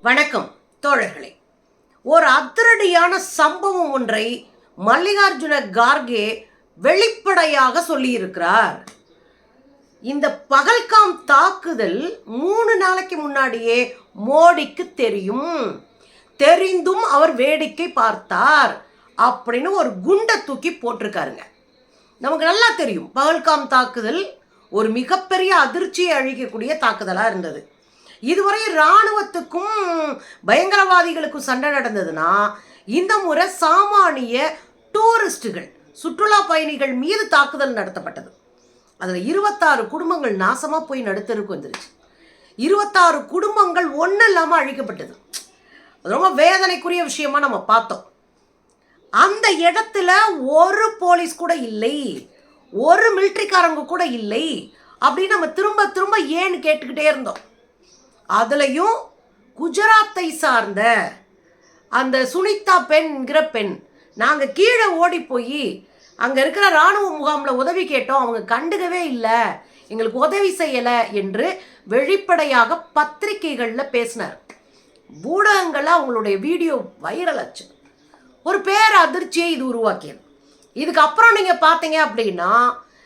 வணக்கம் தோழர்களே. ஒரு அதிரடியான சம்பவம் ஒன்றை மல்லிகார்ஜுன கார்கே வெளிப்படையாக சொல்லியிருக்கிறார். இந்த பகல்காம் தாக்குதல் 3 நாளைக்கு முன்னாடியே மோடிக்கு தெரிந்தும் அவர் வேடிக்கை பார்த்தார் அப்படின்னு ஒரு குண்டை தூக்கி போட்டிருக்காருங்க. நமக்கு நல்லா தெரியும், பகல்காம் தாக்குதல் ஒரு மிகப்பெரிய அதிர்ச்சியை அழிக்கக்கூடிய தாக்குதலாக இருந்தது. இதுவரை இராணுவத்துக்கும் பயங்கரவாதிகளுக்கும் சண்டை நடந்ததுன்னா, இந்த முறை சாமானிய டூரிஸ்டுகள் சுற்றுலா பயணிகள் மீது தாக்குதல் நடத்தப்பட்டது. அதில் 26 குடும்பங்கள் நாசமாக போய் நடுத்தருக்கு வந்துருச்சு. 26 குடும்பங்கள் ஒன்றும் இல்லாமல் அழிக்கப்பட்டது. அது ரொம்ப வேதனைக்குரிய விஷயமா நம்ம பார்த்தோம். அந்த இடத்துல ஒரு போலீஸ் கூட இல்லை, ஒரு மிலிட்ரிக்காரங்க கூட இல்லை அப்படின்னு நம்ம திரும்ப ஏன்னு கேட்டுக்கிட்டே இருந்தோம். அதுலேயும் குஜராத்தை சார்ந்த அந்த சுனிதா பெண்கிற பெண், நாங்கள் கீழே ஓடி போய் அங்கே இருக்கிற இராணுவ முகாமில் உதவி கேட்டோம், அவங்க கண்டுக்கவே இல்லை, எங்களுக்கு உதவி செய்யலை என்று வெளிப்படையாக பத்திரிகைகளில் பேசினார். ஊடகங்களில் அவங்களுடைய வீடியோ வைரல் ஆச்சு. ஒரு பேர் அதிர்ச்சியை இது உருவாக்கியது. இதுக்கப்புறம் நீங்கள் பார்த்தீங்க அப்படின்னா,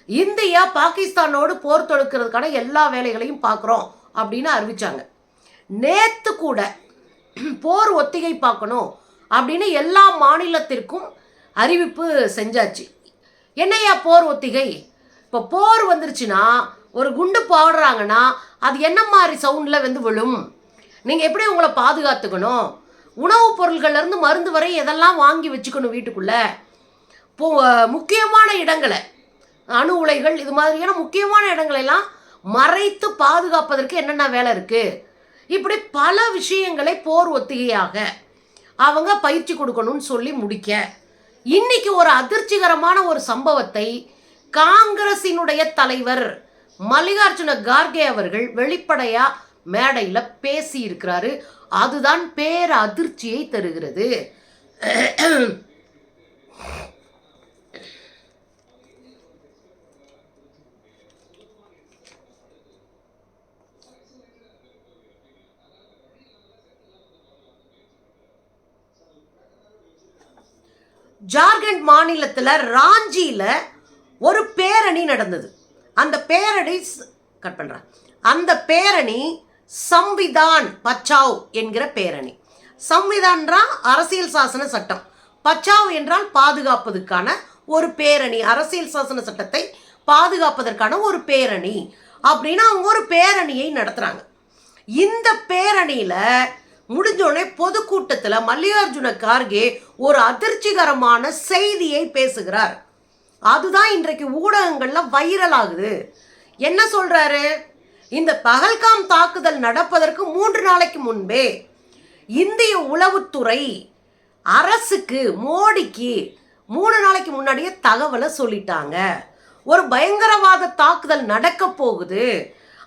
இந்தியா பாகிஸ்தானோடு போர் தொடுக்கிறதுக்கான எல்லா வேலைகளையும் பார்க்குறோம் அப்படின்னு அறிவிச்சாங்க. நேற்று கூட போர் ஒத்திகை பார்க்கணும் அப்படின்னு எல்லா மாநிலத்திற்கும் அறிவிப்பு செஞ்சாச்சு. என்னையா போர் ஒத்திகை? இப்போ போர் வந்துருச்சுன்னா ஒரு குண்டு போடுறாங்கன்னா அது என்ன மாதிரி சவுண்டில் வந்து விழும்? நீங்கள் எப்படி உங்களை பாதுகாத்துக்கணும்? உணவுப் பொருள்கள்லேருந்து மருந்து வரை எதெல்லாம் வாங்கி வச்சுக்கணும் வீட்டுக்குள்ளே? முக்கியமான இடங்களை, அணு உலைகள், இது மாதிரியான முக்கியமான இடங்களெல்லாம் மறைத்து பாதுகாப்பதற்கு என்னென்ன வேலை இருக்குது? இப்படி பல விஷயங்களை போர் ஒத்திகையாக அவங்க பயிற்சி கொடுக்கணும்னு சொல்லி முடிக்க, இன்னைக்கு ஒரு அதிர்ச்சிகரமான ஒரு சம்பவத்தை காங்கிரசினுடைய தலைவர் மல்லிகார்ஜுன கார்கே அவர்கள் வெளிப்படையா மேடையில் பேசி இருக்கிறாரு. அதுதான் பேர் அதிர்ச்சியை தருகிறது. ஜார்க்கண்ட் மாநிலத்தில் ராஞ்சியில் ஒரு பேரணி நடந்தது. அந்த பேரணி சம்விதான் பச்சாவ் என்கிற பேரணி. சம்விதான்றா அரசியல் சாசன சட்டம், பச்சாவ் என்றால் பாதுகாப்பதற்கான ஒரு பேரணி, அரசியல் சாசன சட்டத்தை பாதுகாப்பதற்கான ஒரு பேரணி அப்படின்னு அவங்க ஒரு பேரணியை நடத்துகிறாங்க. இந்த பேரணியில் முடிஞ்சோடனே பொதுக்கூட்டத்தில் மல்லிகார்ஜுன கார்கே ஒரு அதிர்ச்சிகரமான செய்தியை பேசுகிறார். அதுதான் இன்றைக்கு ஊடகங்களில் வைரல் ஆகுது. என்ன சொல்றாரு? இந்த பகல்காம் தாக்குதல் நடப்பதற்கு 3 நாளைக்கு முன்பே இந்திய உளவுத்துறை அரசுக்கு, மோடிக்கு 3 நாளைக்கு முன்னாடியே தகவலை சொல்லிட்டாங்க. ஒரு பயங்கரவாத தாக்குதல் நடக்க போகுது,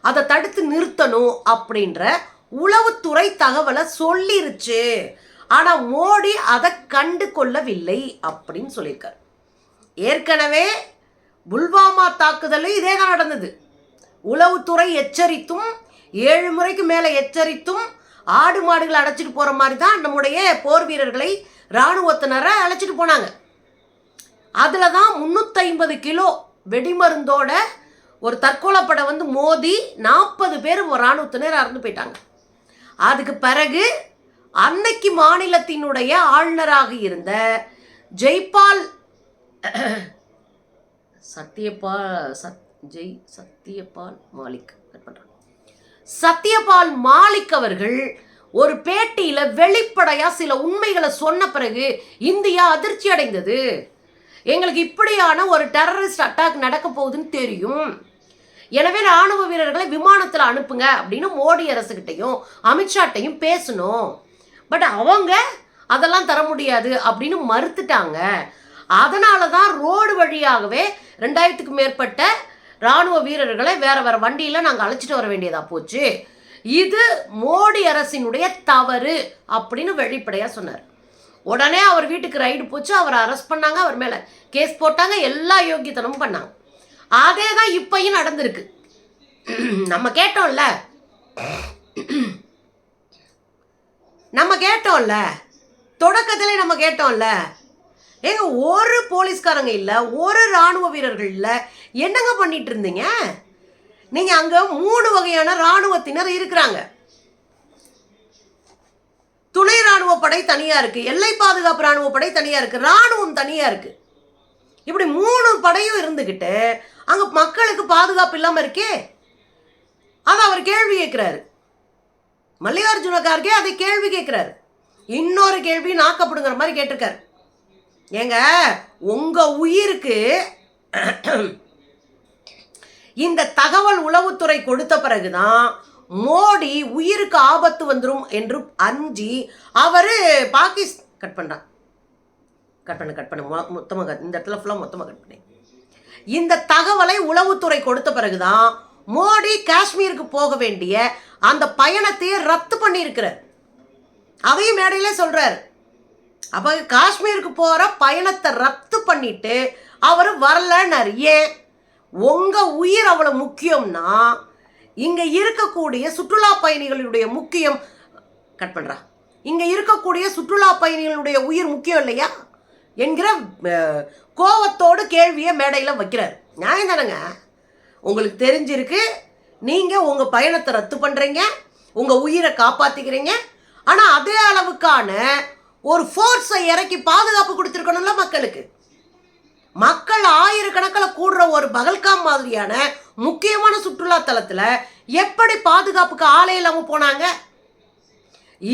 அதை தடுத்து நிறுத்தணும் அப்படின்ற உளவுத்துறை தகவலை சொல்லிருச்சு. ஆனால் மோடி அதை கண்டு கொள்ளவில்லை அப்படின்னு சொல்லியிருக்காரு. ஏற்கனவே புல்வாமா தாக்குதலும் இதே தான் நடந்தது. உளவுத்துறை எச்சரித்தும் 7 முறைக்கு மேலே எச்சரித்தும் ஆடு மாடுகளை அழைச்சிட்டு போகிற மாதிரி தான் நம்முடைய போர் வீரர்களை, இராணுவத்தினரை அழைச்சிட்டு போனாங்க. அதில் தான் 350 கிலோ வெடிமருந்தோட ஒரு தற்கொலைப்படை வந்து மோதி 40 பேர் இராணுவத்தினர் இறந்து போயிட்டாங்க. அதுக்கு பிறகு அன்னைக்கு மாநிலத்தினுடைய ஆளுநராக இருந்த சத்யபால் மாலிக் அவர்கள் ஒரு பேட்டியில் வெளிப்படையா சில உண்மைகளை சொன்ன பிறகு இந்தியா அதிர்ச்சி அடைந்தது. எங்களுக்கு இப்படியான ஒரு டெரரிஸ்ட் அட்டாக் நடக்க போகுதுன்னு தெரியும், எனவே இராணுவ வீரர்களை விமானத்தில் அனுப்புங்க அப்படின்னு மோடி அரசுகிட்டையும் அமித்ஷாட்டையும் பேசணும். பட் அவங்க அதெல்லாம் தர முடியாது அப்படின்னு மறுத்துட்டாங்க. அதனால தான் ரோடு வழியாகவே 2000க்கும் மேற்பட்ட இராணுவ வீரர்களை வேற வண்டியில் நாங்கள் அழைச்சிட்டு வர வேண்டியதாக போச்சு. இது மோடி அரசினுடைய தவறு அப்படின்னு வெளிப்படையாக சொன்னார். உடனே அவர் வீட்டுக்கு ரைடு போச்சு, அவரை அரெஸ்ட் பண்ணாங்க, அவர் மேலே கேஸ் போட்டாங்க, எல்லா யோக்கியத்தனமும் பண்ணாங்க. அதே தான் இப்பையும் நடந்திருக்கு. நம்ம கேட்டோம்ல, நம்ம கேட்டோம்ல, தொடக்கத்திலே நம்ம கேட்டோம்ல, ஏங்க ஒரு போலீஸ்காரங்க இல்லை, ஒரு இராணுவ வீரர்கள் இல்லை, என்னங்க பண்ணிட்டு இருந்தீங்க? நீங்கள் அங்கே 3 வகையான இராணுவத்தினர் இருக்கிறாங்க. துணை இராணுவ படை தனியாக இருக்குது, எல்லை பாதுகாப்பு இராணுவ படை தனியாக இருக்குது, இராணுவம் தனியாக இருக்குது. இப்படி 3 படையும் இருந்துக்கிட்டு அங்கே மக்களுக்கு பாதுகாப்பு இல்லாமல் இருக்கே. அதை அவர் கேள்வி கேட்குறாரு. மல்லிகார்ஜுன கார்கே அதை கேள்வி கேட்குறாரு. இன்னொரு கேள்வி நாக்கப்படுங்கிற மாதிரி கேட்டிருக்காரு. ஏங்க, உங்கள் உயிருக்கு இந்த தகவல் உளவுத்துறை கொடுத்த பிறகுதான் மோடி உயிருக்கு ஆபத்து வந்துடும் என்று அஞ்சி அவர் கட் பண்ண மொத்தமாக இந்த இடத்துல ஃபுல்லாக மொத்தமாக கட் பண்ணேன். இந்த தகவலை உளவுத்துறை கொடுத்த பிறகுதான் மோடி காஷ்மீருக்கு போக வேண்டிய அந்த பயணத்தையே ரத்து பண்ணியிருக்கிறார். அதையும் மேடையிலே சொல்றாரு. அப்போ காஷ்மீருக்கு போகிற பயணத்தை ரத்து பண்ணிட்டு அவர் வரலன்னாரு. ஏன்? உங்கள் உயிர் அவ்வளோ முக்கியம்னா இங்கே இருக்கக்கூடிய சுற்றுலா பயணிகளுடைய முக்கியம் இங்கே இருக்கக்கூடிய சுற்றுலா பயணிகளுடைய உயிர் முக்கியம் இல்லையா என்கிற கோவத்தோடு கேள்வியை மேடையில் வைக்கிறார். நியாயம் தானேங்க? உங்களுக்கு தெரிஞ்சிருக்கு, நீங்கள் உங்கள் பயணத்தை ரத்து பண்ணுறீங்க, உங்கள் உயிரை காப்பாற்றிக்கிறீங்க. ஆனால் அதே அளவுக்கான ஒரு ஃபோர்ஸை இறக்கி பாதுகாப்பு கொடுத்துருக்கணும்ல மக்களுக்கு. மக்கள் ஆயிரக்கணக்கில் கூடுற ஒரு பகல்காம் மாதிரியான முக்கியமான சுற்றுலா தலத்தில் எப்படி பாதுகாப்புக்கு ஆளே இல்லாமல் போனாங்க?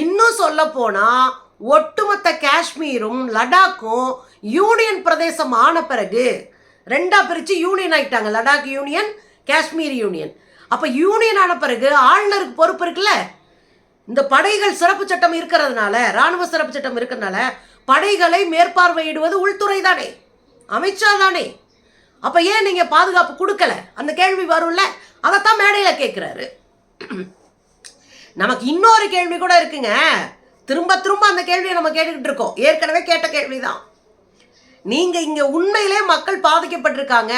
இன்னும் சொல்ல போனால் ஒட்டுமொத்த காஷ்மீரும் லடாக்கும் யூனியன் பிரதேசம் ஆன பிறகு 2ஆ பிரித்து யூனியன் ஆகிட்டாங்க. Ladakh union, Kashmir union. அப்போ யூனியன் ஆன பிறகு ஆளுநருக்கு பொறுப்பு இருக்குல்ல. இந்த படைகள் சிறப்பு சட்டம் இருக்கிறதுனால, இராணுவ சிறப்பு சட்டம் இருக்கிறதுனால படைகளை மேற்பார்வையிடுவது உள்துறை தானே, அமித்ஷா தானே. அப்போ ஏன் நீங்கள் பாதுகாப்பு கொடுக்கல? அந்த கேள்வி வரும்ல. அதைத்தான் மேடையில் கேட்குறாரு. நமக்கு இன்னொரு கேள்வி கூட இருக்குங்க. திரும்ப திரும்ப அந்த கேள்வியை நம்ம கேட்டுக்கிட்டு இருக்கோம். ஏற்கனவே கேட்ட கேள்வி தான். நீங்கள் இங்கே உண்மையிலே மக்கள் பாதிக்கப்பட்டிருக்காங்க,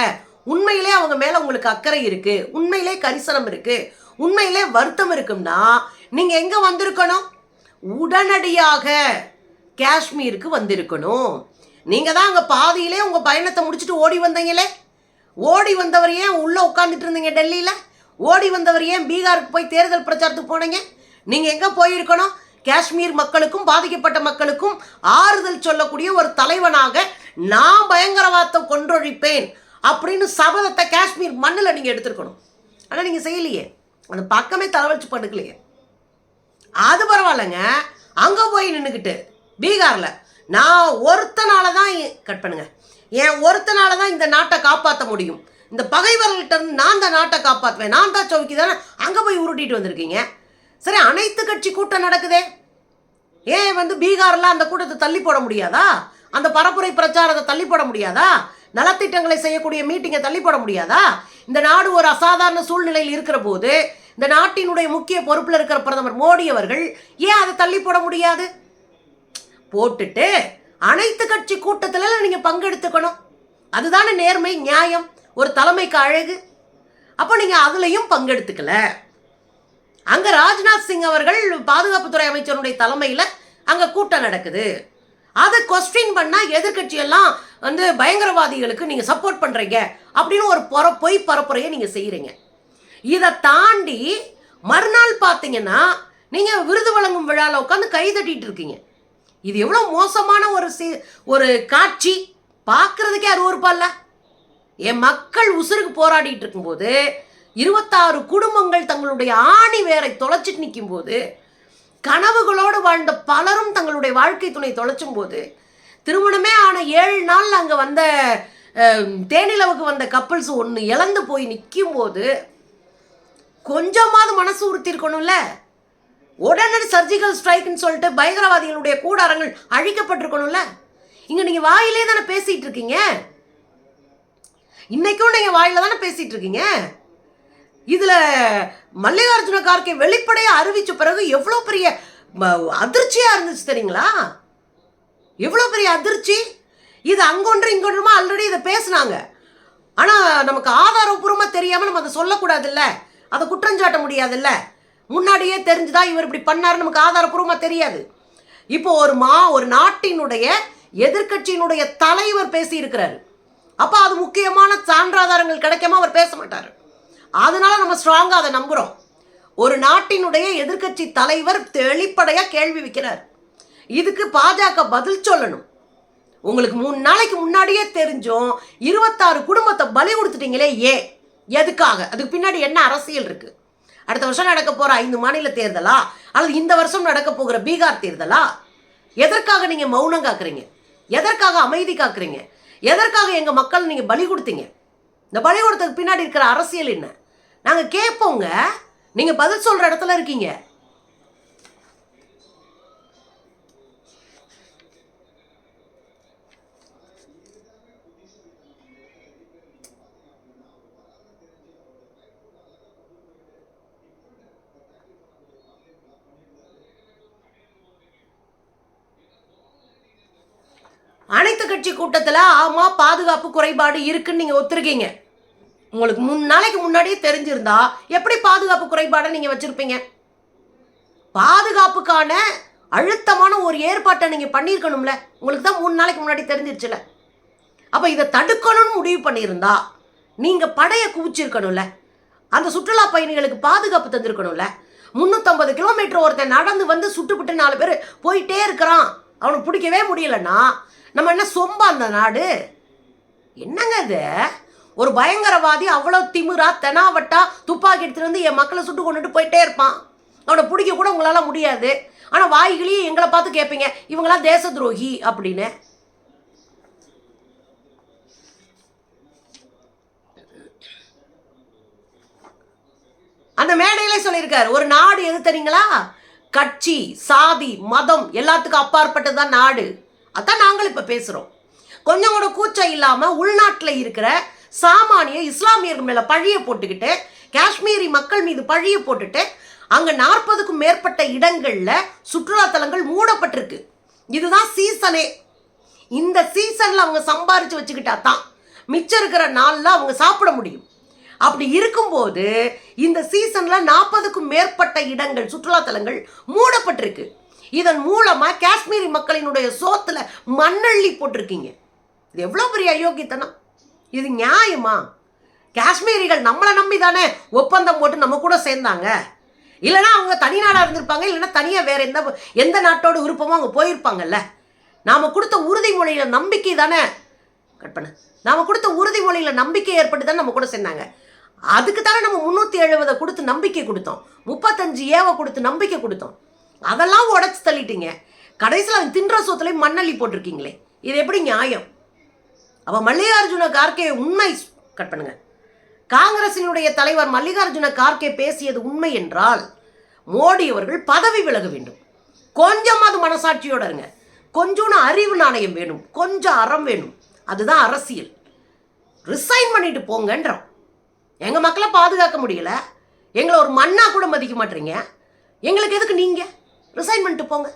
உண்மையிலே அவங்க மேலே உங்களுக்கு அக்கறை இருக்குது, உண்மையிலே கரிசனம் இருக்குது, உண்மையிலே வருத்தம் இருக்குன்னா நீங்கள் எங்கே வந்திருக்கணும்? உடனடியாக காஷ்மீருக்கு வந்திருக்கணும். நீங்கள் தான் அங்கே பாதியிலே உங்கள் பயணத்தை முடிச்சுட்டு ஓடி வந்தீங்களே. ஓடி வந்தவர் ஏன் உள்ளே உட்காந்துட்டு இருந்தீங்க டெல்லியில்? ஓடி வந்தவர் ஏன் பீகாருக்கு போய் தேர்தல் பிரச்சாரத்துக்கு போனீங்க? நீங்கள் எங்கே போயிருக்கணும்? காஷ்மீர் மக்களுக்கும் பாதிக்கப்பட்ட மக்களுக்கும் ஆறுதல் சொல்லக்கூடிய ஒரு தலைவனாக நான் பயங்கரவாதத்தை கொன்றொழிப்பேன் அப்படின்னு சபதத்தை காஷ்மீர் மண்ணில் நீங்கள் எடுத்துருக்கணும். ஆனால் நீங்கள் செய்யலையே. அந்த பக்கமே தலைவலிச்சு படுக்கலையே. அது பரவாயில்லைங்க. அங்கே போய் நின்றுக்கிட்டு பீகாரில் நான் ஒருத்தனால தான் ஒருத்தனால தான் இந்த நாட்டை காப்பாற்ற முடியும், இந்த பகைவர்கள்ட்ட இருந்து நான் இந்த நாட்டை காப்பாற்றுவேன், நான் தான் சௌக்கி தானே, அங்கே போய் உருட்டிட்டு வந்திருக்கீங்க. சரி, அனைத்து கட்சி கூட்டம் நடக்குதே, ஏன் பீகாரில் அந்த கூட்டத்தை தள்ளி போட முடியாதா? அந்த பரப்புரை பிரச்சாரத்தை தள்ளி போட முடியாதா? நலத்திட்டங்களை செய்யக்கூடிய மீட்டிங்கை தள்ளி போட முடியாதா? இந்த நாடு ஒரு அசாதாரண சூழ்நிலையில் இருக்கிற போது இந்த நாட்டினுடைய முக்கிய பொறுப்பில் இருக்கிற பிரதமர் மோடி அவர்கள் ஏன் அதை தள்ளி போட முடியாது? போட்டுட்டு அனைத்து கட்சி கூட்டத்தில் நீங்கள் பங்கெடுத்துக்கணும். அதுதானே நேர்மை, நியாயம், ஒரு தலைமைக்கு அழகு. அப்போ நீங்கள் அதுலேயும் பங்கெடுத்துக்கல. அங்கே ராஜ்நாத் சிங் அவர்கள் பாதுகாப்புத்துறை அமைச்சருடைய தலைமையில் அங்கே கூட்டம் நடக்குது. அதை கொஸ்டின் பண்ணால் எதிர்கட்சியெல்லாம் பயங்கரவாதிகளுக்கு நீங்கள் சப்போர்ட் பண்ணுறீங்க அப்படின்னு ஒரு பொய் பரப்புரையை நீங்கள் செய்கிறீங்க. இதை தாண்டி மறுநாள் பார்த்தீங்கன்னா நீங்கள் விருது வழங்கும் விழாவில் உட்காந்து கை தட்டிட்டு இருக்கீங்க. இது எவ்வளோ மோசமான ஒரு காட்சி! பார்க்குறதுக்கே அருவருப்பால்ல. என் மக்கள் உசுருக்கு போராடிட்டு இருக்கும்போது 26 குடும்பங்கள் தங்களுடைய ஆணி வேரை தொலைச்சிட்டு நிற்கும் போது, கனவுகளோடு வாழ்ந்த பலரும் தங்களுடைய வாழ்க்கை துணை தொலைச்சும் போது, திருமணமே ஆன 7 நாளில் அங்கே வந்த தேனிலவுக்கு வந்த கப்பல்ஸ் ஒன்று இழந்து போய் நிற்கும் போது கொஞ்சமாவது மனசு உறுத்திருக்கணும்ல. உடனடி சர்ஜிக்கல் ஸ்ட்ரைக்குன்னு சொல்லிட்டு பயங்கரவாதிகளுடைய கூடாரங்கள் அழிக்கப்பட்டிருக்கணும்ல. இங்கே நீங்கள் வாயிலே தானே பேசிகிட்டு இருக்கீங்க. இன்னைக்கும் நீங்கள் வாயில தானே பேசிகிட்டு இருக்கீங்க. இதில் மல்லிகார்ஜுன கார்கே வெளிப்படையாக அறிவித்த பிறகு எவ்வளோ பெரிய அதிர்ச்சியாக இருந்துச்சு தெரியுங்களா? எவ்வளோ பெரிய அதிர்ச்சி! இது அங்கொன்று இங்கொன்றுமா ஆல்ரெடி இதை பேசுனாங்க. ஆனால் நமக்கு ஆதாரபூர்வமாக தெரியாமல் நம்ம அதை சொல்லக்கூடாதுல்ல, அதை குற்றஞ்சாட்ட முடியாதுல்ல. முன்னாடியே தெரிஞ்சுதான் இவர் இப்படி பண்ணாரு நமக்கு ஆதாரப்பூர்வமா தெரியாது. இப்போ ஒரு நாட்டினுடைய எதிர்கட்சியினுடைய தலைவர் பேசி இருக்கிறாரு. அப்ப அது முக்கியமான சான்றாதாரங்கள் கிடைக்காம அவர் பேச மாட்டாரு. அதனால நம்ம ஸ்ட்ராங்கா அதை நம்புறோம். ஒரு நாட்டினுடைய எதிர்கட்சி தலைவர் வெளிப்படையா கேள்வி வைக்கிறார். இதுக்கு பாஜக பதில் சொல்லணும். உங்களுக்கு 3 நாளைக்கு முன்னாடியே தெரிஞ்சோம் 26 குடும்பத்தை பலி கொடுத்துட்டீங்களே, எதுக்காக? அதுக்கு பின்னாடி என்ன அரசியல் இருக்கு? அடுத்த வருஷம் நடக்க போற 5 மாநில தேர்தலா அல்லது இந்த வருஷம் நடக்க போகிற பீகார் தேர்தலா? எதற்காக நீங்க மௌனம் காக்குறீங்க? எதற்காக அமைதி காக்குறீங்க? எதற்காக எங்க மக்கள் நீங்க பலி கொடுத்தீங்க? இந்த பலி கொடுத்ததுக்கு பின்னாடி இருக்கிற அரசியல் என்ன? நாங்க கேட்போங்க. நீங்க பதில் சொல்ற இடத்துல இருக்கீங்க. அனைத்து கட்சி கூட்டத்தில் ஆமா பாதுகாப்பு குறைபாடு இருக்குன்னு நீங்க ஒத்துருக்கீங்க. உங்களுக்கு 3 நாளைக்கு முன்னாடியே தெரிஞ்சிருந்தா எப்படி பாதுகாப்பு குறைபாடை நீங்க வச்சிருப்பீங்க? பாதுகாப்புக்கான அழுத்தமான ஒரு ஏற்பாட்டை நீங்க பண்ணியிருக்கணும்ல. உங்களுக்கு தான் 3 நாளைக்கு முன்னாடி தெரிஞ்சிருச்சுல. அப்ப இதை தடுக்கணும்னு முடிவு பண்ணியிருந்தா நீங்க படையை குவிச்சிருக்கணும்ல. அந்த சுற்றுலா பயணிகளுக்கு பாதுகாப்பு தந்திருக்கணும்ல. 350 கிலோமீட்டர் ஒருத்தன் நடந்து வந்து சுட்டுப்பிட்டு 4 பேர் போயிட்டே இருக்கிறான், அவனுக்கு பிடிக்கவே முடியலன்னா நம்ம என்ன சொம்பா அந்த நாடு? என்னங்க இது? ஒரு பயங்கரவாதி அவ்வளவு திமிரா தெனாவட்டா துப்பாக்கி எடுத்துட்டு வந்து என் மக்களை சுட்டு கொண்டுட்டு போயிட்டே இருப்பான். அவனை பிடிக்க கூட உங்களால முடியாது. ஆனா வாய்களையும் எங்களை பார்த்து கேட்பீங்க இவங்களாம் தேச துரோகி அப்படின்னு. அந்த மேடையிலே சொல்லியிருக்காரு, ஒரு நாடு எது தெரியுங்களா? கட்சி, சாதி, மதம் எல்லாத்துக்கும் அப்பாற்பட்டதுதான் நாடு. அதான் நாங்கள் இப்ப பேசுறோம். கொஞ்சம் கூட கூச்சம் இல்லாம உள்நாட்டில் இருக்கிற சாமானிய இஸ்லாமியர்கள் மேல பழிய போட்டுக்கிட்டு, காஷ்மீரி மக்கள் மீது பழிய போட்டுட்டு, அங்க 40க்கும் மேற்பட்ட இடங்கள்ல சுற்றுலா தலங்கள் மூடப்பட்டிருக்கு. இதுதான் சீசனே. இந்த சீசன்ல அவங்க சம்பாரிச்சு வச்சுக்கிட்டா தான் மிச்சம் இருக்கிற நாள்ல அவங்க சாப்பிட முடியும். அப்படி இருக்கும்போது இந்த சீசன்ல 40க்கும் மேற்பட்ட இடங்கள் சுற்றுலா தலங்கள் மூடப்பட்டிருக்கு. இதன் மூலமா காஷ்மீரி மக்களினுடைய சோத்துல மண்ணள்ளி போட்டிருக்கீங்க. இது எவ்வளவு பெரிய அயோக்கியத்தனம்! இது நியாயமா? காஷ்மீரிகள் நம்மளை நம்பி தானே ஒப்பந்தம் போட்டு நம்ம கூட சேர்ந்தாங்க. இல்லைன்னா அவங்க தனி நாடாக இருந்திருப்பாங்க, இல்லைன்னா தனியாக வேற எந்த நாட்டோட விருப்பமோ அவங்க போயிருப்பாங்கல்ல. நாம கொடுத்த உறுதிமொழியில நம்பிக்கை தானே நாம கொடுத்த உறுதிமொழியில நம்பிக்கை ஏற்பட்டு தான் நம்ம கூட சேர்ந்தாங்க. அதுக்கு தானே நம்ம 370 கொடுத்து நம்பிக்கை கொடுத்தோம், 35 ஏவை கொடுத்து நம்பிக்கை கொடுத்தோம். அதெல்லாம் உடைச்சு தள்ளிட்டீங்க. கடைசியில் அவன் தின்ற சோத்துலையும் மண்ணள்ளி போட்டிருக்கீங்களே, இது எப்படி நியாயம்? அப்ப மல்லிகார்ஜுன கார்கே உண்மை பண்ணுங்க. காங்கிரசினுடைய தலைவர் மல்லிகார்ஜுன கார்கே பேசியது உண்மை என்றால் மோடி அவர்கள் பதவி விலக வேண்டும். கொஞ்சமாவது மனசாட்சியோட இருங்க. கொஞ்சோன்னு அறிவு நாணயம் வேணும், கொஞ்சம் அறம் வேணும். அதுதான் அரசியல். ரிசைன் பண்ணிட்டு போங்கன்றோம். எங்க மக்களை பாதுகாக்க முடியல, எங்களை ஒரு மண்ணா கூட மதிக்க மாட்டீங்க. எங்களுக்கு எதுக்கு? நீங்க ரிசைன் பண்ணிட்டு போங்க.